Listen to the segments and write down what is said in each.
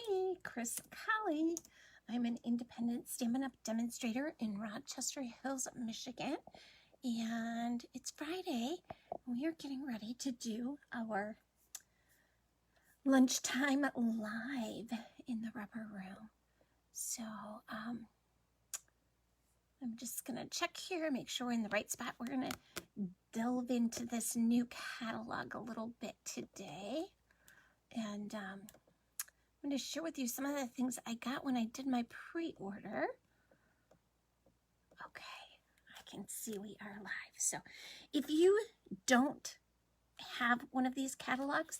me, Chris Colley. I'm an independent Stampin' Up! Demonstrator in Rochester Hills, Michigan. And it's Friday. We are getting ready to do our lunchtime live in the rubber room. So I'm just going to check here, make sure we're in the right spot. We're going to delve into this new catalog a little bit today. And I'm going to share with you some of the things I got when I did my pre-order. Okay, I can see we are live. So if you don't have one of these catalogs,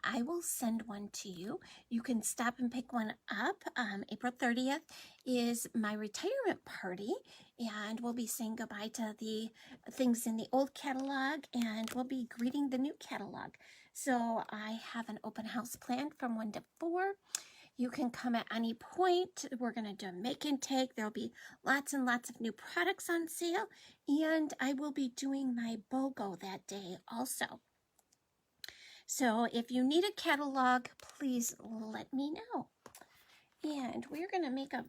I will send one to you. You can stop and pick one up. April 30th is my retirement party, and we'll be saying goodbye to the things in the old catalog, and we'll be greeting the new catalog. So I have an open house planned from 1 to 4. You can come at any point. We're going to do a make and take. There'll be lots and lots of new products on sale, and I will be doing my BOGO that day also. So if you need a catalog, please let me know. And we're going to make a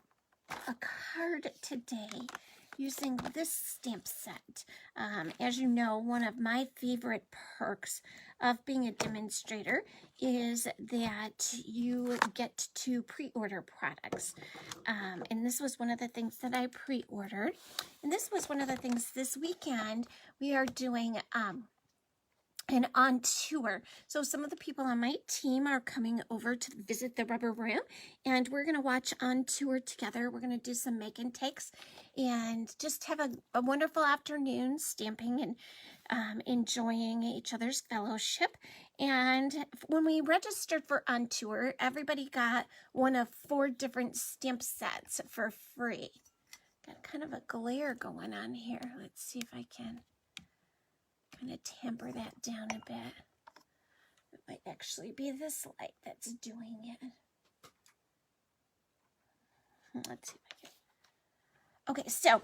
card today using this stamp set. As you know, one of my favorite perks of being a demonstrator is that you get to pre-order products. And this was one of the things that I pre-ordered. And this was one of the things this weekend we are doing and on tour. So some of the people on my team are coming over to visit the rubber room, and we're going to watch On Tour together. We're going to do some make and takes and just have a wonderful afternoon stamping and enjoying each other's fellowship. And when we registered for On Tour, everybody got one of 4 different stamp sets for free. Got kind of a glare going on here. Let's see if I can kind of tamper that down a bit. It might actually be this light that's doing it. Let's see if I can. Okay, so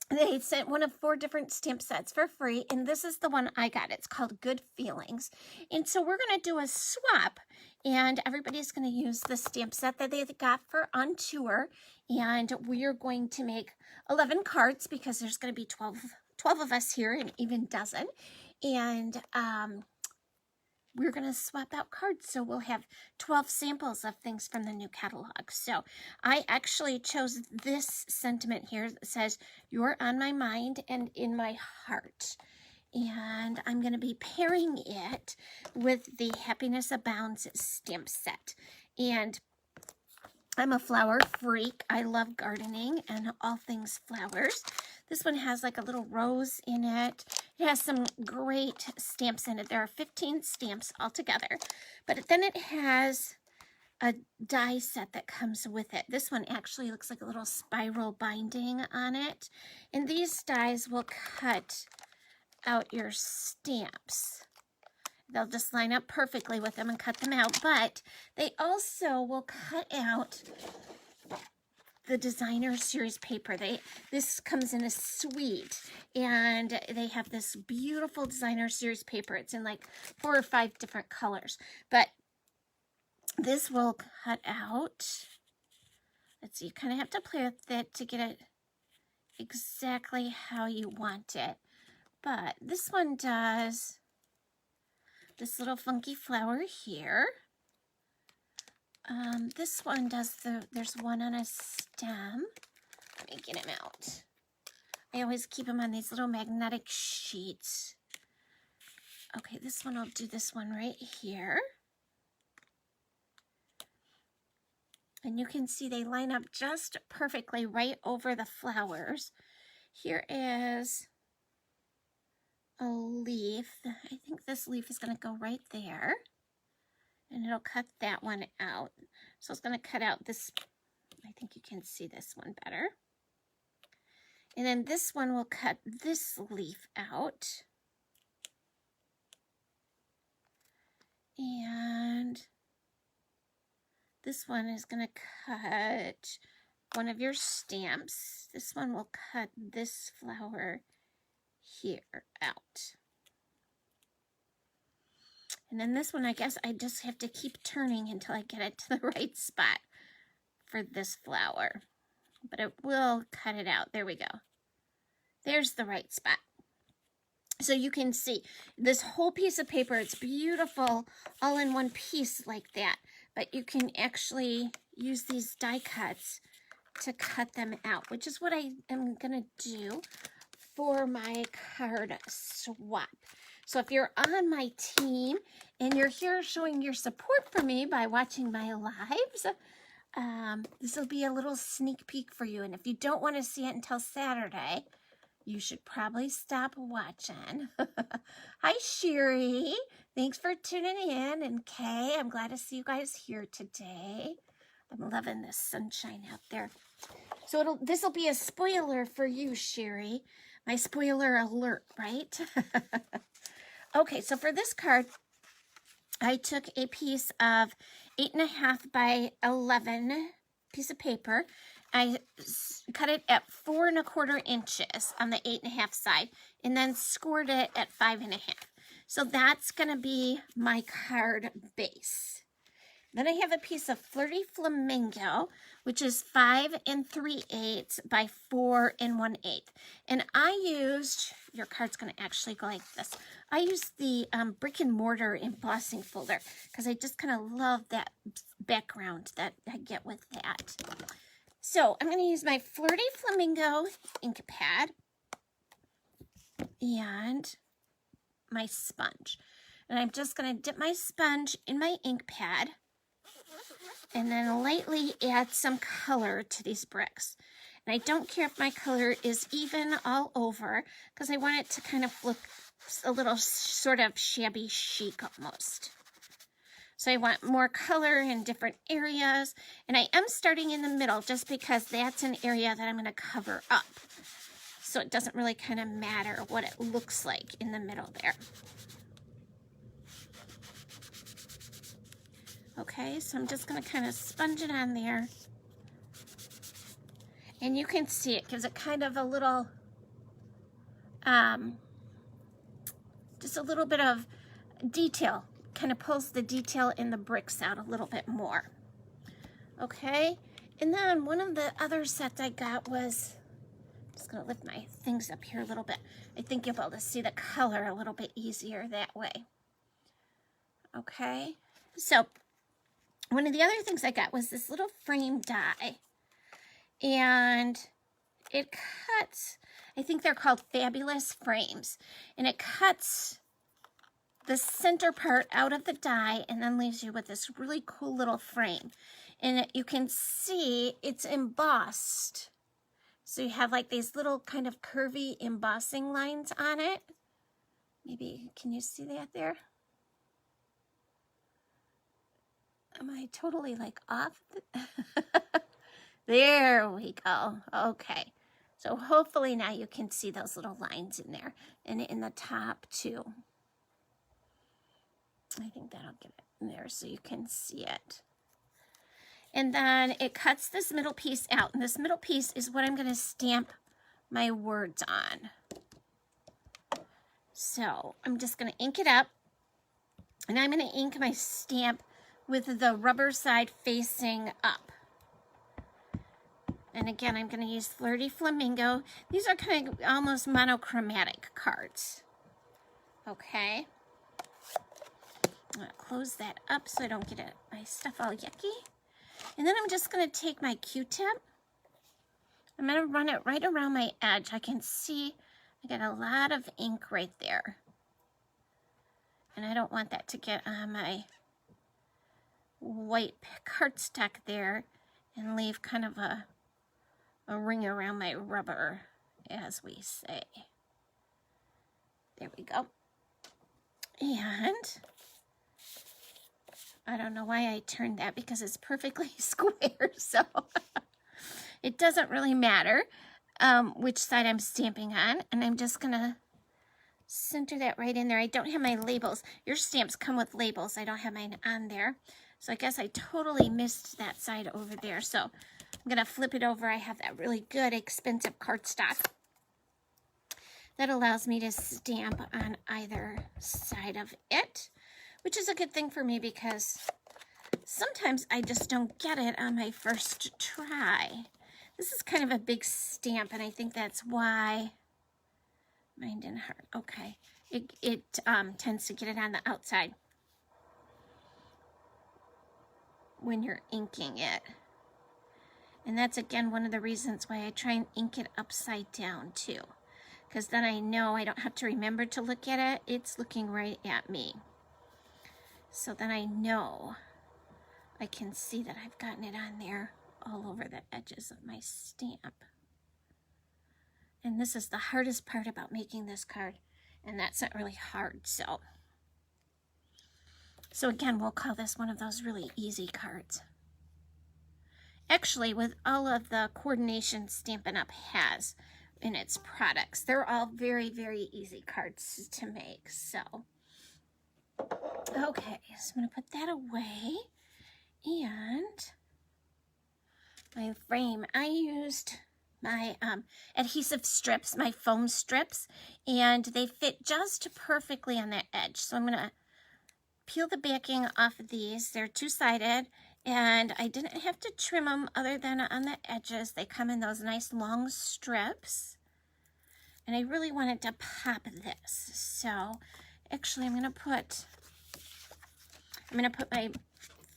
they sent one of 4 different stamp sets for free, and this is the one I got. It's called Good Feelings. And so we're going to do a swap, and everybody's going to use the stamp set that they got for On Tour, and we are going to make 11 cards because there's going to be 12 of us here, an even dozen, and we're going to swap out cards, so we'll have 12 samples of things from the new catalog. So I actually chose this sentiment here that says, "You're on my mind and in my heart," and I'm going to be pairing it with the Happiness Abounds stamp set. And I'm a flower freak. I love gardening and all things flowers. This one has like a little rose in it. It has some great stamps in it. There are 15 stamps altogether. But then it has a die set that comes with it. This one actually looks like a little spiral binding on it. And these dies will cut out your stamps. They'll just line up perfectly with them and cut them out, but they also will cut out the designer series paper. This comes in a suite, and they have this beautiful designer series paper. It's in like 4 or 5 different colors, but this will cut out. Let's see, you kind of have to play with it to get it exactly how you want it, but this one does this little funky flower here. This one does there's one on a stem. Let me get him out. I always keep them on these little magnetic sheets. Okay, this one, I'll do this one right here. And you can see they line up just perfectly right over the flowers. Here is a leaf. I think this leaf is going to go right there, and it'll cut that one out. So it's going to cut out this. I think you can see this one better. And then this one will cut this leaf out. And this one is going to cut one of your stamps. This one will cut this flower here out. And then this one, I guess I just have to keep turning until I get it to the right spot for this flower. But it will cut it out. There we go. There's the right spot. So you can see this whole piece of paper, it's beautiful all in one piece like that. But you can actually use these die cuts to cut them out, which is what I am going to do for my card swap. So if you're on my team and you're here showing your support for me by watching my lives, this will be a little sneak peek for you. And if you don't want to see it until Saturday, you should probably stop watching. Hi, Sherry. Thanks for tuning in. And Kay, I'm glad to see you guys here today. I'm loving this sunshine out there. So this will be a spoiler for you, Sherry. My spoiler alert, right? Okay, so for this card, I took a piece of 8.5 by 11 piece of paper. I cut it at 4 1/4 inches on the 8.5 side, and then scored it at 5.5. So that's going to be my card base. Then I have a piece of Flirty Flamingo, which is 5 3/8 by 4 1/8. And I used, your card's going to actually go like this. I used the brick and mortar embossing folder because I just kind of love that background that I get with that. So I'm going to use my Flirty Flamingo ink pad and my sponge. And I'm just going to dip my sponge in my ink pad and then lightly add some color to these bricks. And I don't care if my color is even all over because I want it to kind of look a little sort of shabby chic almost. So I want more color in different areas. And I am starting in the middle just because that's an area that I'm going to cover up. So it doesn't really kind of matter what it looks like in the middle there. Okay, so I'm just going to kind of sponge it on there. And you can see it gives it kind of a little, just a little bit of detail. Kind of pulls the detail in the bricks out a little bit more. Okay, and then one of the other sets I got was, I'm just going to lift my things up here a little bit. I think you'll be able to see the color a little bit easier that way. Okay, so one of the other things I got was this little frame die. And it cuts, I think they're called Fabulous Frames. And it cuts the center part out of the die and then leaves you with this really cool little frame. And you can see it's embossed. So you have like these little kind of curvy embossing lines on it. Maybe, can you see that there? Am I totally like off? There we go. Okay. So hopefully now you can see those little lines in there and in the top too. I think that'll get it in there so you can see it. And then it cuts this middle piece out. And this middle piece is what I'm going to stamp my words on. So I'm just going to ink it up. And I'm going to ink my stamp with the rubber side facing up. And again, I'm going to use Flirty Flamingo. These are kind of almost monochromatic cards. Okay. I'm going to close that up so I don't get my stuff all yucky. And then I'm just going to take my Q-tip. I'm going to run it right around my edge. I can see I got a lot of ink right there. And I don't want that to get on my white cardstock there and leave kind of a ring around my rubber, as we say. There we go. And I don't know why I turned that because it's perfectly square, so it doesn't really matter which side I'm stamping on. And I'm just going to center that right in there. I don't have my labels. Your stamps come with labels. I don't have mine on there. So I guess I totally missed that side over there. So I'm going to flip it over. I have that really good, expensive cardstock that allows me to stamp on either side of it, which is a good thing for me because sometimes I just don't get it on my first try. This is kind of a big stamp, and I think that's why mine didn't hurt. Okay, it tends to get it on the outside when you're inking it. And that's, again, one of the reasons why I try and ink it upside down, too. Because then I know I don't have to remember to look at it. It's looking right at me. So then I know I can see that I've gotten it on there all over the edges of my stamp. And this is the hardest part about making this card. And that's not really hard, so again, we'll call this one of those really easy cards. Actually, with all of the coordination Stampin' Up! Has in its products, they're all very, very easy cards to make. So, okay, so I'm going to put that away. And my frame, I used my adhesive strips, my foam strips, and they fit just perfectly on that edge. So I'm going to peel the backing off of these. They're two-sided, and I didn't have to trim them other than on the edges. They come in those nice long strips, and I really wanted to pop this. So actually I'm going to put my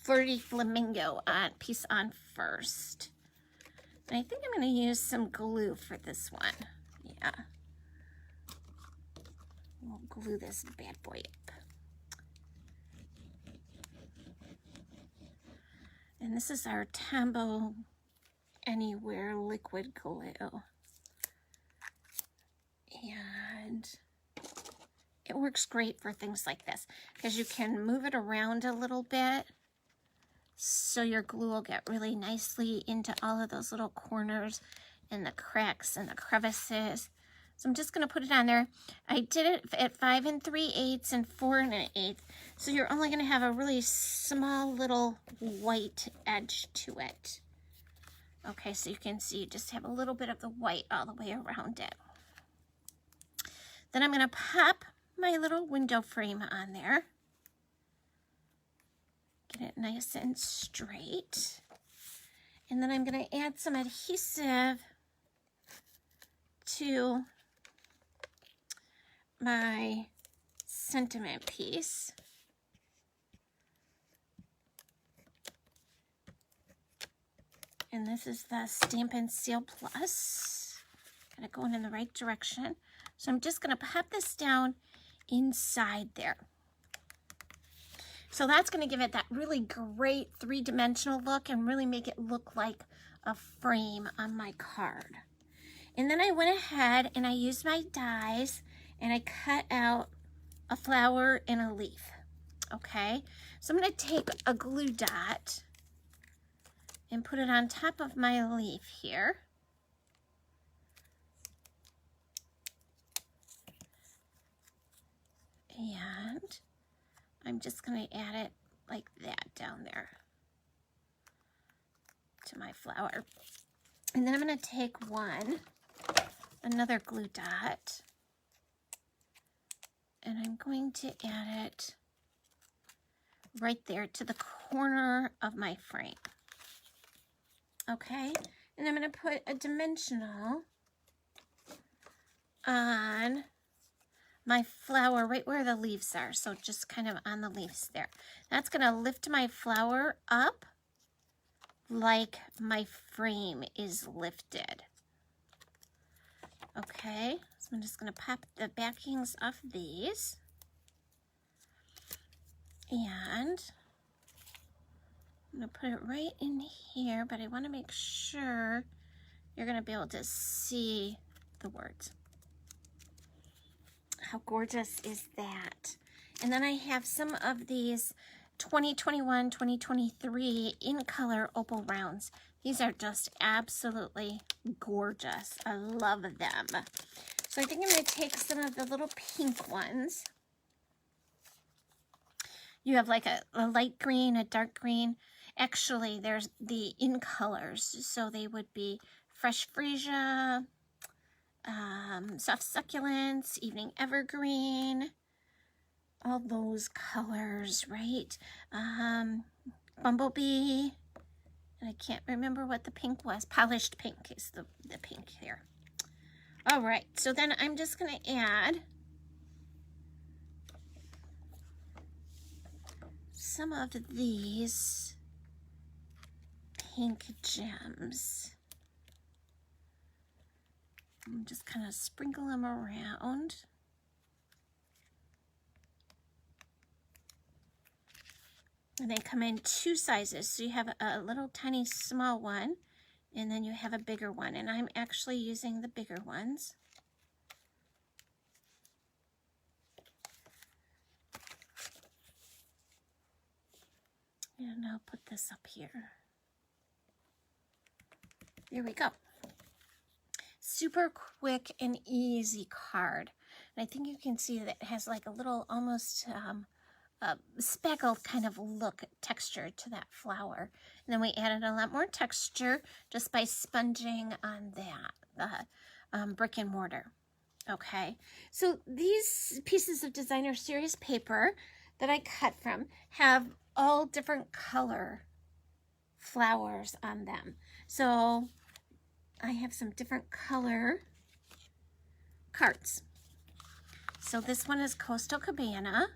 Flirty Flamingo piece on first. And I think I'm going to use some glue for this one. Yeah. We'll glue this bad boy up. And this is our Tambo Anywhere liquid glue. And it works great for things like this because you can move it around a little bit so your glue will get really nicely into all of those little corners and the cracks and the crevices. So I'm just going to put it on there. I did it at 5 3/8 and 4 1/8. So you're only going to have a really small little white edge to it. Okay, so you can see you just have a little bit of the white all the way around it. Then I'm going to pop my little window frame on there. Get it nice and straight. And then I'm going to add some adhesive to my sentiment piece. And this is the Stampin' Seal Plus. Kind of going in the right direction. So I'm just going to pop this down inside there. So that's going to give it that really great three-dimensional look and really make it look like a frame on my card. And then I went ahead and I used my dies and I cut out a flower and a leaf. Okay, so I'm going to take a glue dot and put it on top of my leaf here. And I'm just going to add it like that down there to my flower. And then I'm going to take another glue dot, and I'm going to add it right there to the corner of my frame. Okay, and I'm going to put a dimensional on my flower right where the leaves are, so just kind of on the leaves there. That's going to lift my flower up like my frame is lifted. Okay, so I'm just going to pop the backings off these. And I'm going to put it right in here, but I want to make sure you're going to be able to see the words. How gorgeous is that? And then I have some of these 2021, 2023 in color opal rounds. These are just absolutely gorgeous. I love them. So I think I'm going to take some of the little pink ones. You have like a light green, a dark green. Actually, there's the in colors. So they would be Fresh Freesia, Soft Succulents, Evening Evergreen, all those colors, right? Bumblebee, and I can't remember what the pink was. Polished pink is the pink here. All right, so then I'm just going to add some of these pink gems. And just kind of sprinkle them around. And they come in 2 sizes. So you have a little tiny small one, and then you have a bigger one. And I'm actually using the bigger ones. And I'll put this up here. There we go. Super quick and easy card. And I think you can see that it has like a little almost speckled kind of look, texture to that flower. And then we added a lot more texture just by sponging on that, the brick and mortar. Okay, so these pieces of designer series paper that I cut from have all different color flowers on them. So I have some different color cards. So this one is Coastal Cabana.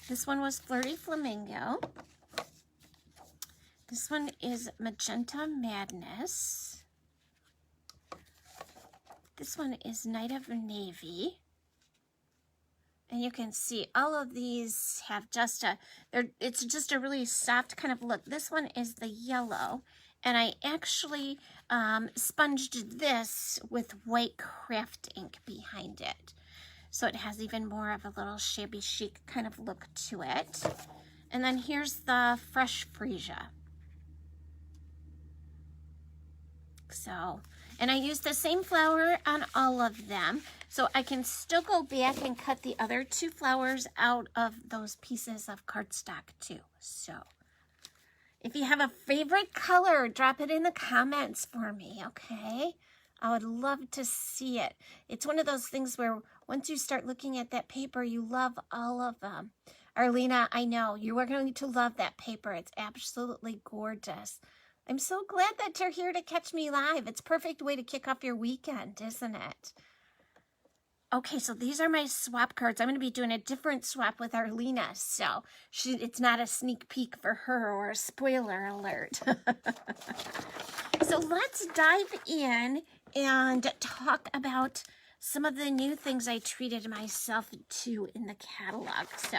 This one was Flirty Flamingo. This one is Magenta Madness. This one is Night of Navy. And you can see all of these have just it's just a really soft kind of look. This one is the yellow. And I actually sponged this with white craft ink behind it. So it has even more of a little shabby chic kind of look to it. And then here's the fresh Freesia. So, and I used the same flower on all of them. So I can still go back and cut the other 2 flowers out of those pieces of cardstock too. So if you have a favorite color, drop it in the comments for me, okay? I would love to see it. It's one of those things where once you start looking at that paper, you love all of them. Arlena, I know you are going to love that paper. It's absolutely gorgeous. I'm so glad that you're here to catch me live. It's a perfect way to kick off your weekend, isn't it? Okay, so these are my swap cards. I'm going to be doing a different swap with Arlena, so it's not a sneak peek for her or a spoiler alert. So let's dive in and talk about some of the new things I treated myself to in the catalog. So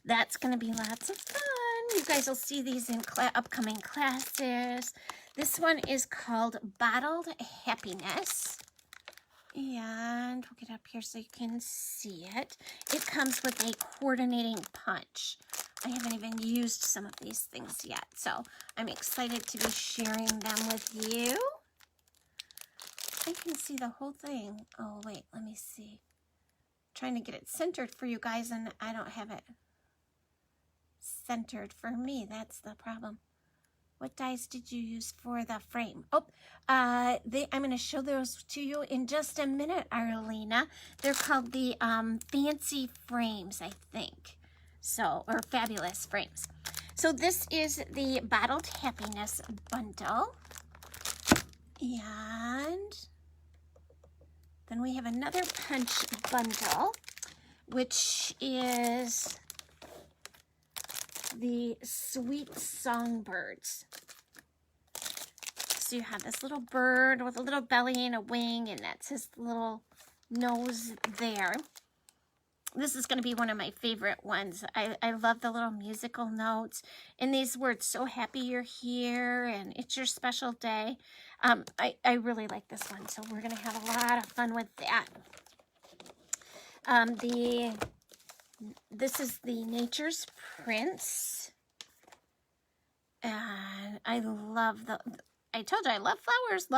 that's going to be lots of fun. You guys will see these in upcoming classes. This one is called Bottled Happiness. And we'll get up here so you can see it. It comes with a coordinating punch. I haven't even used some of these things yet, so I'm excited to be sharing them with you. I can see the whole thing. Oh, wait, let me see. I'm trying to get it centered for you guys, and I don't have it centered for me. That's the problem. What dies did you use for the frame? Oh, I'm going to show those to you in just a minute, Arlena. They're called the fancy frames, I think. So, or fabulous frames. So this is the Bottled Happiness bundle. And then we have another punch bundle, which is the Sweet Songbirds. So you have this little bird with a little belly and a wing, and that's his little nose there. This is going to be one of my favorite ones. I love the little musical notes and these words, so happy you're here and it's your special day. I really like this one, so we're going to have a lot of fun with that. This is the Nature's Prince, and I love I told you I love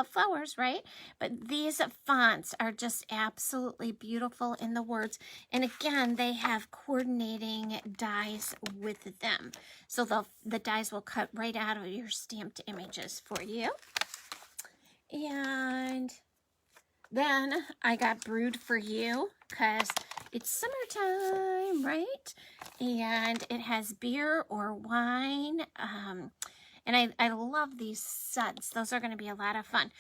flowers, right? But these fonts are just absolutely beautiful in the words. And again, they have coordinating dies with them. So the dies will cut right out of your stamped images for you. And then I got Brewed for You, because it's summertime, right? And it has beer or wine. And I love these suds. Those are going to be a lot of fun.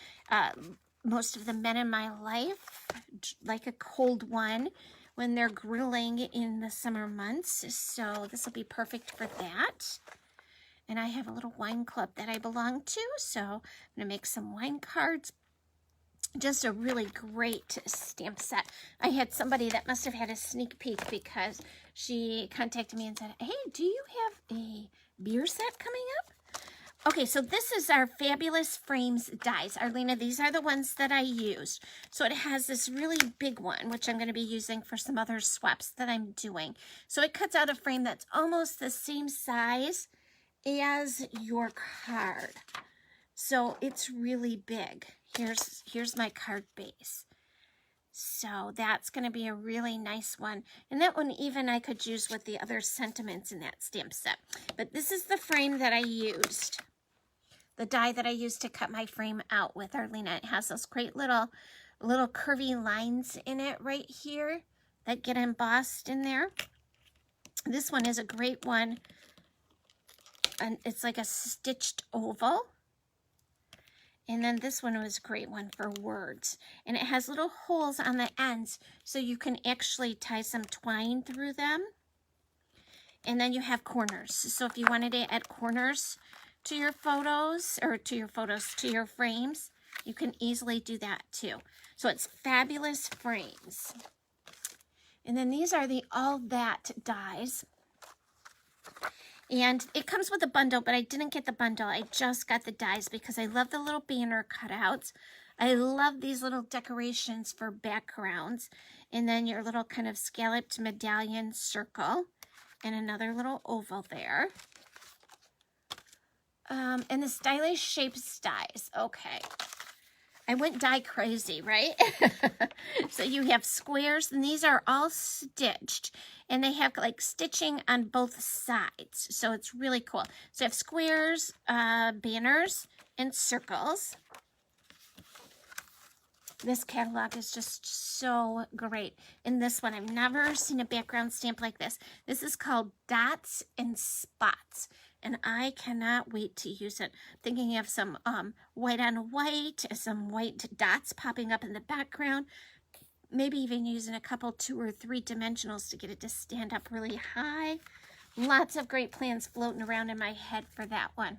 Most of the men in my life like a cold one when they're grilling in the summer months. So this will be perfect for that. And I have a little wine club that I belong to. So I'm going to make some wine cards. Just a really great stamp set. I had somebody that must have had a sneak peek because she contacted me and said, hey, do you have a beer set coming up? Okay, so this is our Fabulous Frames dies. Arlena, these are the ones that I used. So it has this really big one, which I'm going to be using for some other swaps that I'm doing. So it cuts out a frame that's almost the same size as your card. So it's really big. Here's my card base. So that's going to be a really nice one. And that one even I could use with the other sentiments in that stamp set. But this is the frame that I used. The die that I used to cut my frame out with, Arlena. It has those great little curvy lines in it right here that get embossed in there. This one is a great one. And it's like a stitched oval. And then this one was a great one for words. And it has little holes on the ends so you can actually tie some twine through them. And then you have corners. So if you wanted to add corners to your photos, to your frames, you can easily do that too. So it's Fabulous Frames. And then these are the All That dies. And it comes with a bundle, but I didn't get the bundle. I just got the dies because I love the little banner cutouts. I love these little decorations for backgrounds. And then your little kind of scalloped medallion circle. And another little oval there. And the Stylish Shapes dies. Okay. I went die crazy, right? So you have squares, and these are all stitched, and they have like stitching on both sides. So it's really cool. So you have squares, banners, and circles. This catalog is just so great. And this one, I've never seen a background stamp like this. This is called Dots and Spots. And I cannot wait to use it. Thinking of some white on white, some white dots popping up in the background. Maybe even using a couple 2 or 3 dimensionals to get it to stand up really high. Lots of great plans floating around in my head for that one.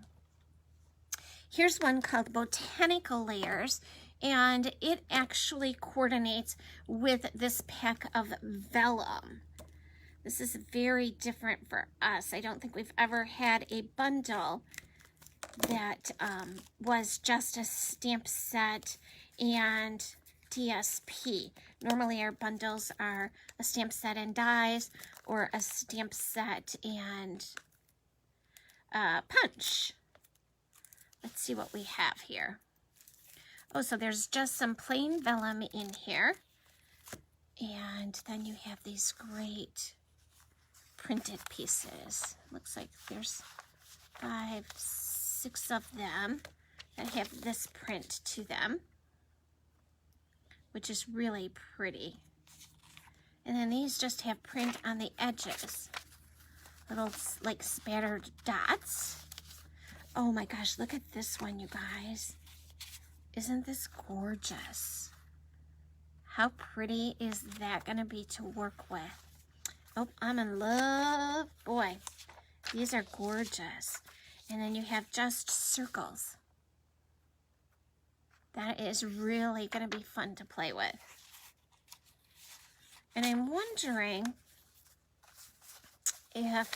Here's one called Botanical Layers. And it actually coordinates with this pack of vellum. This is very different for us. I don't think we've ever had a bundle that was just a stamp set and DSP. Normally our bundles are a stamp set and dies or a stamp set and punch. Let's see what we have here. Oh, so there's just some plain vellum in here. And then you have these great printed pieces. Looks like there's 5, 6 of them that have this print to them, which is really pretty. And then these just have print on the edges, little like spattered dots. Oh my gosh, look at this one, you guys. Isn't this gorgeous? How pretty is that going to be to work with? Oh, I'm in love. Boy, these are gorgeous. And then you have just circles. That is really going to be fun to play with. And I'm wondering if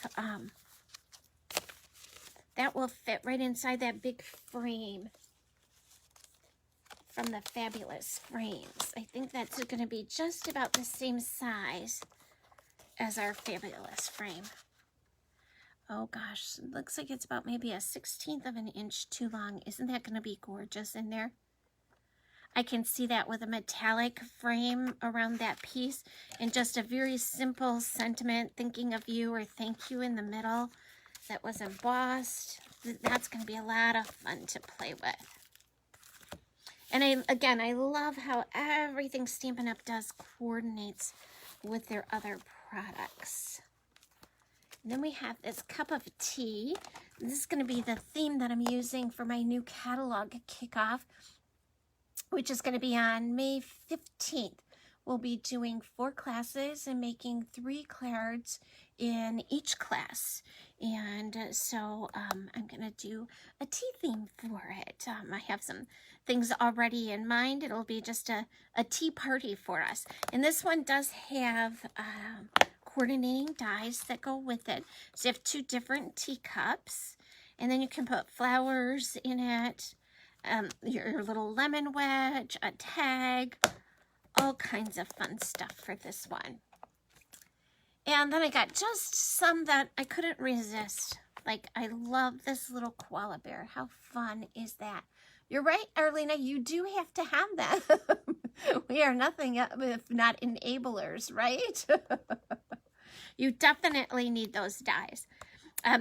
that will fit right inside that big frame from the Fabulous Frames. I think that's going to be just about the same size as our Fabulous frame. Oh gosh, it looks like it's about maybe a 1/16 of an inch too long. Isn't that going to be gorgeous in there? I can see that with a metallic frame around that piece and just a very simple sentiment, thinking of you or thank you in the middle that was embossed. That's going to be a lot of fun to play with. And I love how everything Stampin' Up! Does coordinates with their other products. And then we have this cup of tea. This is going to be the theme that I'm using for my new catalog kickoff, which is going to be on May 15th. We'll be doing 4 classes and making 3 cards in each class. And so I'm going to do a tea theme for it. I have some things already in mind. It'll be just a tea party for us. And this one does have coordinating dies that go with it. So you have 2 different teacups. And then you can put flowers in it, your little lemon wedge, a tag, all kinds of fun stuff for this one. And then I got just some that I couldn't resist. Like, I love this little koala bear. How fun is that? You're right, Arlena, you do have to have that. We are nothing if not enablers, right? You definitely need those dies.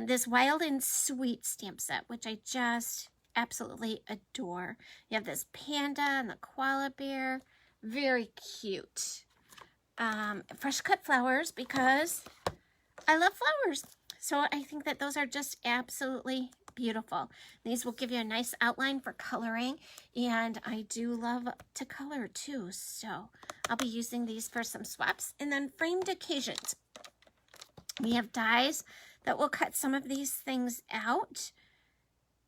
This Wild and Sweet stamp set, which I just absolutely adore. You have this panda and the koala bear. Very cute. Fresh cut flowers, because I love flowers. So I think that those are just absolutely beautiful. These will give you a nice outline for coloring, and I do love to color too. So I'll be using these for some swaps. And then framed occasions. We have dies that will cut some of these things out.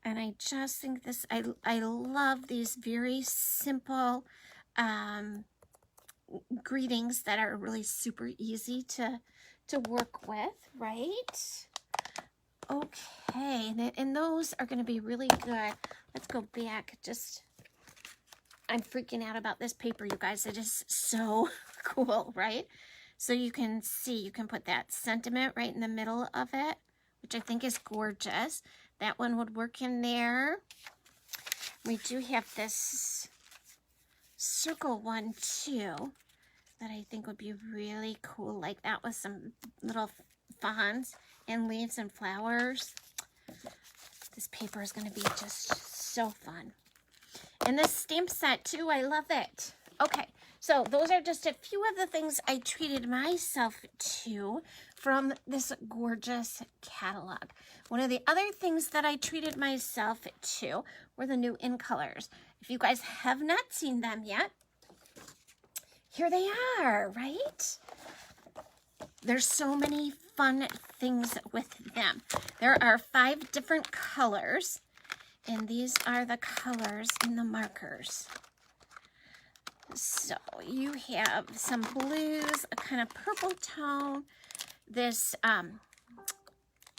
And I just think this, I love these very simple greetings that are really super easy to work with, right? Okay, and those are going to be really good. Let's go back. I'm freaking out about this paper, you guys. It is so cool, right? So you can see, you can put that sentiment right in the middle of it, which I think is gorgeous. That one would work in there. We do have this circle one too that I think would be really cool, like that with some little fawns and leaves and flowers. This paper is going to be just so fun. And this stamp set too, I love it. Okay, so those are just a few of the things I treated myself to from this gorgeous catalog. One of the other things that I treated myself to were the new in colors. If you guys have not seen them yet, here they are, right? There's so many fun things with them. There are 5 different colors, and these are the colors in the markers. So you have some blues, a kind of purple tone, this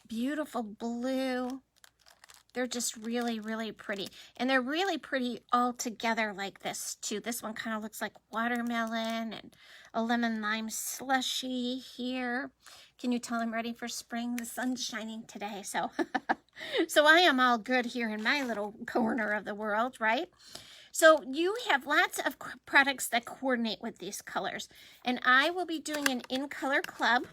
beautiful blue. They're just really, really pretty. And they're really pretty all together like this too. This one kind of looks like watermelon and a lemon lime slushy here. Can you tell I'm ready for spring? The sun's shining today, so so I am all good here in my little corner of the world, right? So you have lots of products that coordinate with these colors. And I will be doing an in-color club.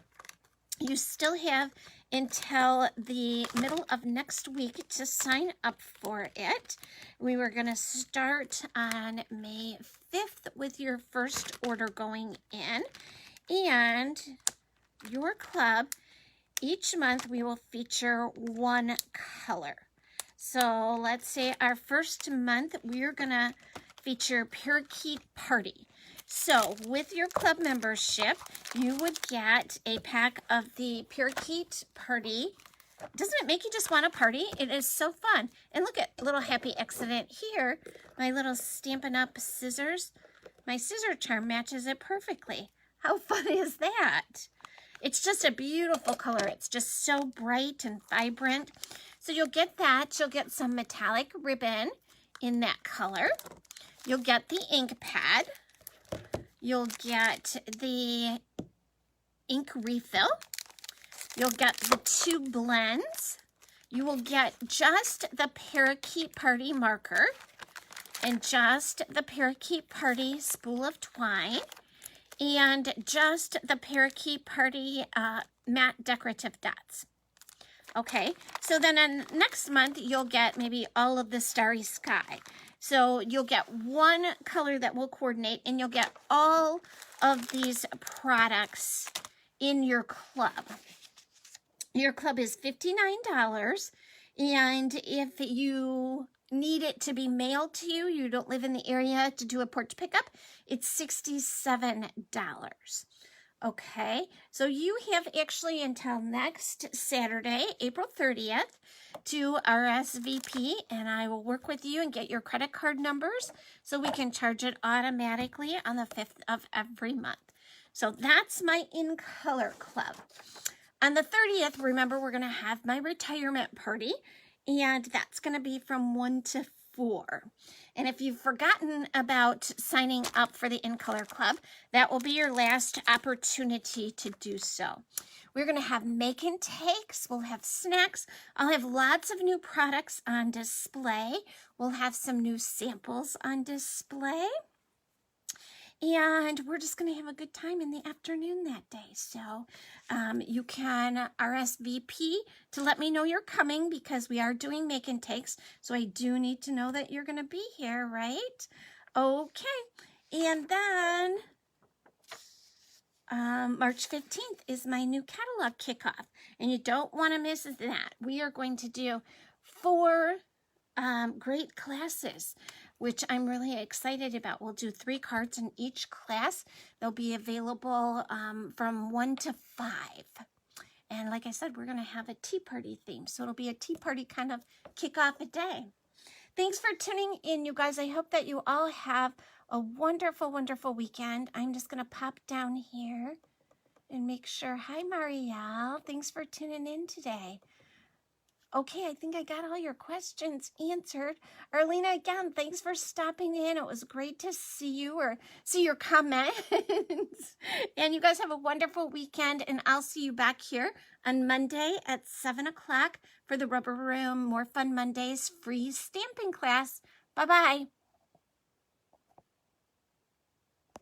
You still have until the middle of next week to sign up for it. We were going to start on May 5th with your first order going in. And your club, each month we will feature 1 color. So let's say our first month, we're going to feature Parakeet Party. So with your club membership, you would get a pack of the Parakeet Party. Doesn't it make you just want to party? It is so fun. And look at a little happy accident here. My little Stampin' Up! Scissors. My scissor charm matches it perfectly. How fun is that? It's just a beautiful color. It's just so bright and vibrant. So you'll get that. You'll get some metallic ribbon in that color. You'll get the ink pad. You'll get the ink refill. You'll get the 2 blends. You will get just the Parakeet Party marker and just the Parakeet Party spool of twine and just the Parakeet Party matte decorative dots. Okay, so then next month you'll get maybe all of the Starry Sky. So you'll get one color that will coordinate, and you'll get all of these products in your club. Your club is $59, and if you need it to be mailed to you, you don't live in the area to do a porch pickup, it's $67. Okay, so you have actually until next Saturday, April 30th, to RSVP, and I will work with you and get your credit card numbers so we can charge it automatically on the 5th of every month. So that's my In Color Club. On the 30th, remember, we're going to have my retirement party, and that's going to be from 1 to 4. And if you've forgotten about signing up for the In Color Club, that will be your last opportunity to do so. We're going to have make and takes. We'll have snacks. I'll have lots of new products on display. We'll have some new samples on display. And we're just going to have a good time in the afternoon that day. So you can RSVP to let me know you're coming, because we are doing make and takes. So I do need to know that you're going to be here, right? Okay. And then March 15th is my new catalog kickoff. And you don't want to miss that. We are going to do 4 great classes, which I'm really excited about. We'll do 3 cards in each class. They'll be available from 1 to 5. And like I said, we're going to have a tea party theme. So it'll be a tea party kind of kick off a day. Thanks for tuning in, you guys. I hope that you all have a wonderful, wonderful weekend. I'm just going to pop down here and make sure. Hi, Marielle. Thanks for tuning in today. Okay, I think I got all your questions answered. Arlena, again, thanks for stopping in. It was great to see you or see your comments. And you guys have a wonderful weekend, and I'll see you back here on Monday at 7 o'clock for the Rubber Room More Fun Mondays free stamping class. Bye-bye.